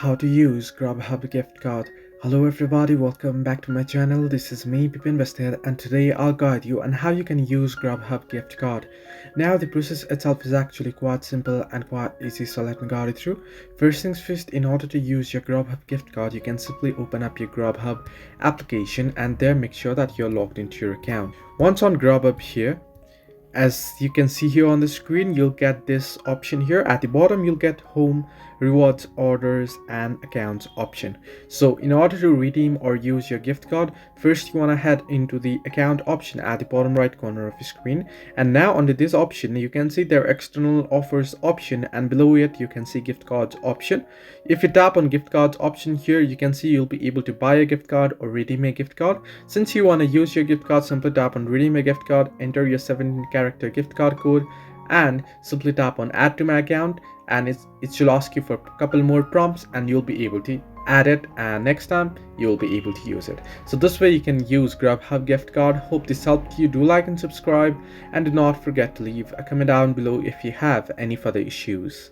How to use Grubhub gift card. Hello everybody, welcome back to my channel. This is me Pipin Vested, and today I'll guide you on how you can use Grubhub gift card. Now the process itself is actually quite simple and quite easy, so let me guide you through. First things first, in order to use your Grubhub gift card, you can simply open up your Grubhub application and there make sure that you're logged into your account. Once on Grubhub here, as you can see here on the screen, you'll get this option here. At the bottom you'll get home, rewards, orders and accounts option. So in order to redeem or use your gift card, first you want to head into the account option at the bottom right corner of the screen, and now under this option you can see their external offers option, and below it you can see gift cards option. If you tap on gift cards option here, you can see you'll be able to buy a gift card or redeem a gift card. Since you want to use your gift card, simply tap on redeem a gift card, enter your 7-character gift card code and simply tap on add to my account, and it should ask you for a couple more prompts and you'll be able to add it, and next time you'll be able to use it. So this way you can use Grubhub gift card. Hope this helped you. Do like and subscribe, and do not forget to leave a comment down below if you have any further issues.